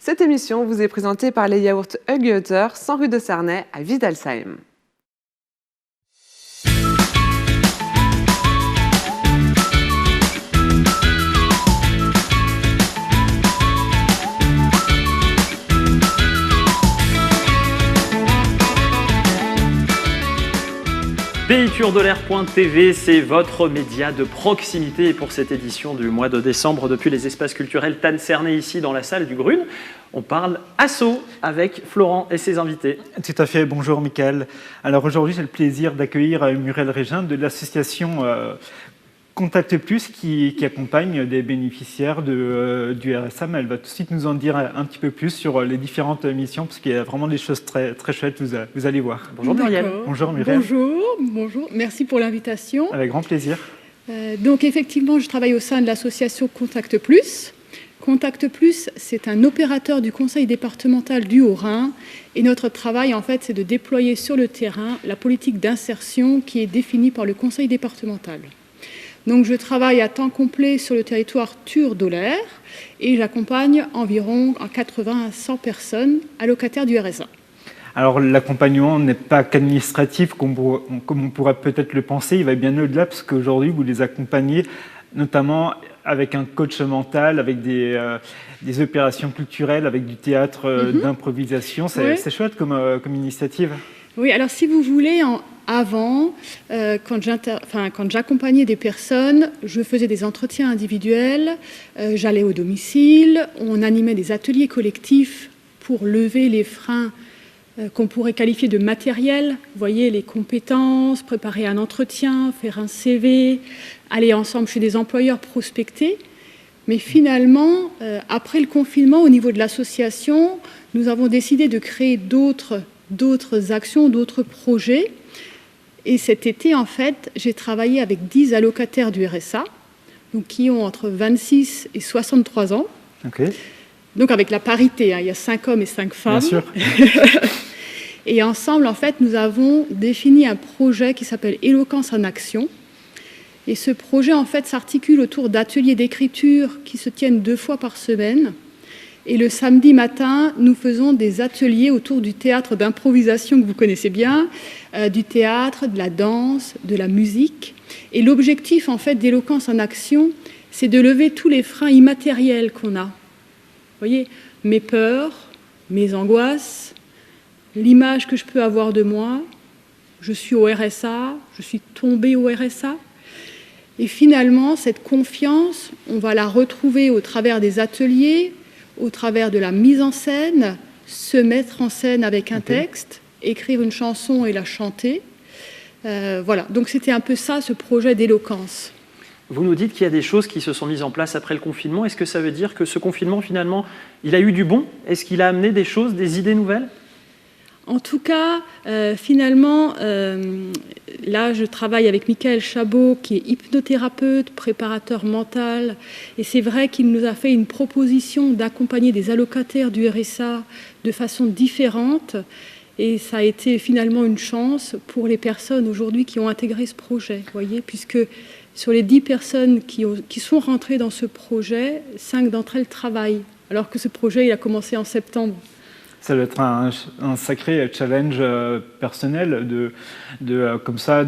Cette émission vous est présentée par les yaourts Huggy-Hutter, 100 rue de Cernay à Widelsheim. PayTourDeLair.tv, c'est votre média de proximité. Et pour cette édition du mois de décembre, depuis les espaces culturels Tann Cernay, ici dans la salle du Grune, on parle asso avec Florent et ses invités. Tout à fait, bonjour Mickaël. Alors aujourd'hui, j'ai le plaisir d'accueillir Muriel Régin de l'association Contact Plus qui accompagne des bénéficiaires du RSA. Mais elle va tout de suite nous en dire un petit peu plus sur les différentes missions, parce qu'il y a vraiment des choses très, très chouettes, vous allez voir. Bonjour Muriel. Bonjour Muriel. Bonjour, merci pour l'invitation. Avec grand plaisir. Donc effectivement, je travaille au sein de l'association Contact Plus. Contact Plus, c'est un opérateur du conseil départemental du Haut-Rhin. Et notre travail, en fait, c'est de déployer sur le terrain la politique d'insertion qui est définie par le conseil départemental. Donc je travaille à temps complet sur le territoire Tur-Dolhaire et j'accompagne environ 80 à 100 personnes allocataires du RSA. Alors l'accompagnement n'est pas qu'administratif comme on pourrait peut-être le penser, il va bien au-delà, parce qu'aujourd'hui vous les accompagnez notamment avec un coach mental, avec des opérations culturelles, avec du théâtre d'improvisation. C'est chouette comme initiative. Oui, alors si vous voulez, avant, quand j'accompagnais des personnes, je faisais des entretiens individuels, j'allais au domicile, on animait des ateliers collectifs pour lever les freins qu'on pourrait qualifier de matériels. Vous voyez, les compétences, préparer un entretien, faire un CV, aller ensemble chez des employeurs, prospecter. Mais finalement, après le confinement, au niveau de l'association, nous avons décidé de créer d'autres actions, d'autres projets. Et cet été, en fait, j'ai travaillé avec 10 allocataires du RSA, donc qui ont entre 26 et 63 ans. Okay. Donc avec la parité, il y a 5 hommes et 5 femmes. Bien sûr. Et ensemble, en fait, nous avons défini un projet qui s'appelle Éloquence en action. Et ce projet, en fait, s'articule autour d'ateliers d'écriture qui se tiennent 2 fois par semaine. Et le samedi matin, nous faisons des ateliers autour du théâtre d'improvisation que vous connaissez bien, du théâtre, de la danse, de la musique. Et l'objectif, en fait, d'Éloquence en action, c'est de lever tous les freins immatériels qu'on a. Vous voyez, mes peurs, mes angoisses, l'image que je peux avoir de moi, je suis au RSA, je suis tombée au RSA. Et finalement, cette confiance, on va la retrouver au travers des ateliers, au travers de la mise en scène, se mettre en scène avec un texte, écrire une chanson et la chanter. Voilà, donc c'était un peu ça, ce projet d'éloquence. Vous nous dites qu'il y a des choses qui se sont mises en place après le confinement. Est-ce que ça veut dire que ce confinement, finalement, il a eu du bon? Est-ce qu'il a amené des choses, des idées nouvelles? En tout cas, finalement, là, je travaille avec Michael Chabot, qui est hypnothérapeute, préparateur mental. Et c'est vrai qu'il nous a fait une proposition d'accompagner des allocataires du RSA de façon différente. Et ça a été finalement une chance pour les personnes aujourd'hui qui ont intégré ce projet, vous voyez, puisque sur les 10 personnes qui sont rentrées dans ce projet, 5 d'entre elles travaillent, alors que ce projet il a commencé en septembre. Ça doit être un sacré challenge personnel comme ça,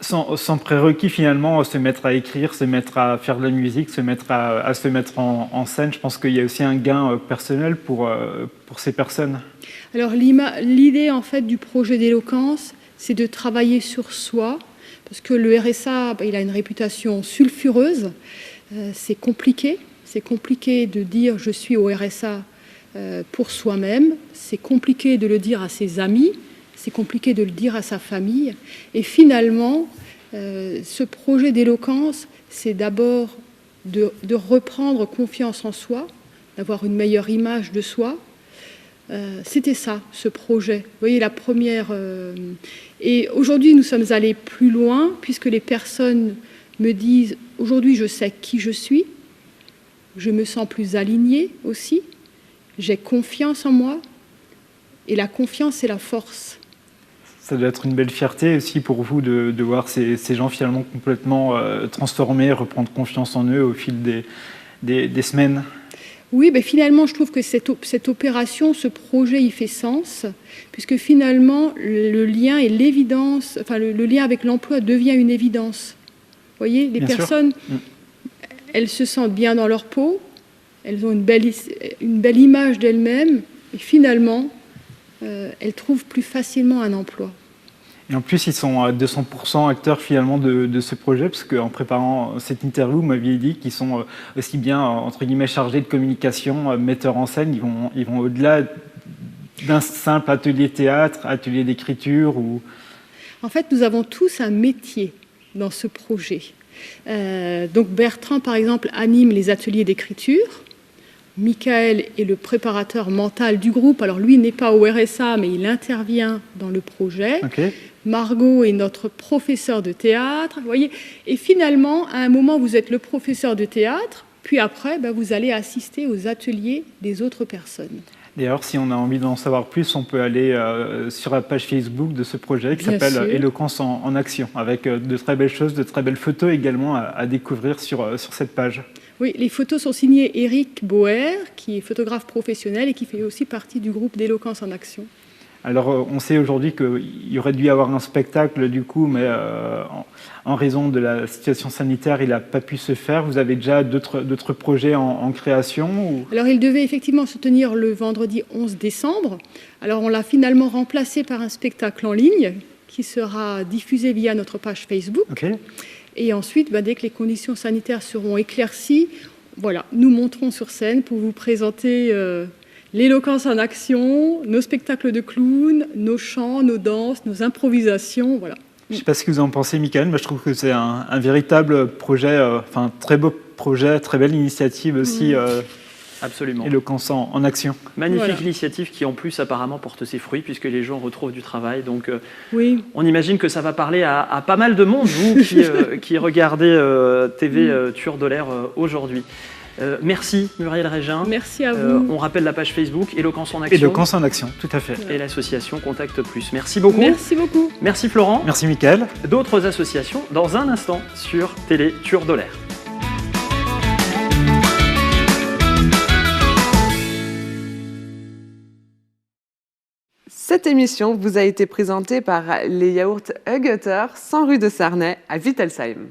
sans prérequis finalement, se mettre à écrire, se mettre à faire de la musique, se mettre à se mettre en scène. Je pense qu'il y a aussi un gain personnel pour ces personnes. Alors l'idée en fait du projet d'éloquence, c'est de travailler sur soi, parce que le RSA, il a une réputation sulfureuse. C'est compliqué de dire je suis au RSA pour soi-même, c'est compliqué de le dire à ses amis, c'est compliqué de le dire à sa famille. Et finalement, ce projet d'éloquence, c'est d'abord de reprendre confiance en soi, d'avoir une meilleure image de soi. C'était ça, ce projet. Vous voyez, la première... Et aujourd'hui, nous sommes allés plus loin, puisque les personnes me disent « Aujourd'hui, je sais qui je suis, je me sens plus alignée aussi, j'ai confiance en moi, et la confiance, c'est la force. » Ça doit être une belle fierté aussi pour vous de voir ces gens finalement complètement transformés, reprendre confiance en eux au fil des semaines. Oui, ben finalement, je trouve que cette opération, ce projet, il fait sens, puisque finalement, le lien et l'évidence, enfin le lien avec l'emploi devient une évidence. Vous voyez, les Bien sûr. personnes, elles se sentent bien dans leur peau, elles ont une belle image d'elles-mêmes, et finalement, elles trouvent plus facilement un emploi. Et en plus, ils sont à 200% acteurs finalement de ce projet, parce qu'en préparant cette interview, vous m'aviez dit qu'ils sont aussi bien, entre guillemets, chargés de communication, metteurs en scène. Ils vont au-delà d'un simple atelier théâtre, atelier d'écriture ou... En fait, nous avons tous un métier dans ce projet. Donc Bertrand, par exemple, anime les ateliers d'écriture. Michael est le préparateur mental du groupe. Alors lui n'est pas au RSA, mais il intervient dans le projet. Okay. Margot est notre professeur de théâtre. Vous voyez. Et finalement, à un moment, vous êtes le professeur de théâtre, puis après, vous allez assister aux ateliers des autres personnes. D'ailleurs, si on a envie d'en savoir plus, on peut aller sur la page Facebook de ce projet qui Bien s'appelle sûr. Éloquence en action, avec de très belles choses, de très belles photos également à découvrir sur cette page. Oui, les photos sont signées Éric Boer, qui est photographe professionnel et qui fait aussi partie du groupe d'Éloquence en action. Alors, on sait aujourd'hui qu'il y aurait dû y avoir un spectacle, du coup, mais en raison de la situation sanitaire, il n'a pas pu se faire. Vous avez déjà d'autres projets en création ou... Alors, il devait effectivement se tenir le vendredi 11 décembre. Alors, on l'a finalement remplacé par un spectacle en ligne qui sera diffusé via notre page Facebook. Okay. Et ensuite, dès que les conditions sanitaires seront éclaircies, voilà, nous monterons sur scène pour vous présenter l'éloquence en action, nos spectacles de clowns, nos chants, nos danses, nos improvisations, voilà. Je ne sais pas ce que vous en pensez, Michael, mais je trouve que c'est un véritable projet, très beau projet, très belle initiative aussi. Absolument. Éloquence en action. Magnifique initiative qui en plus apparemment porte ses fruits puisque les gens retrouvent du travail. Donc oui. On imagine que ça va parler à pas mal de monde, vous qui regardez TV Turdolaire aujourd'hui. Merci Muriel Régin. Merci à vous. On rappelle la page Facebook Éloquence en action. Éloquence en action, tout à fait. Et l'association Contact Plus. Merci beaucoup. Merci beaucoup. Merci Florent. Merci Michael. D'autres associations dans un instant sur Télé Turdolaire. Cette émission vous a été présentée par les yaourts Huggeter, 100 rue de Sarnay à Wittelsheim.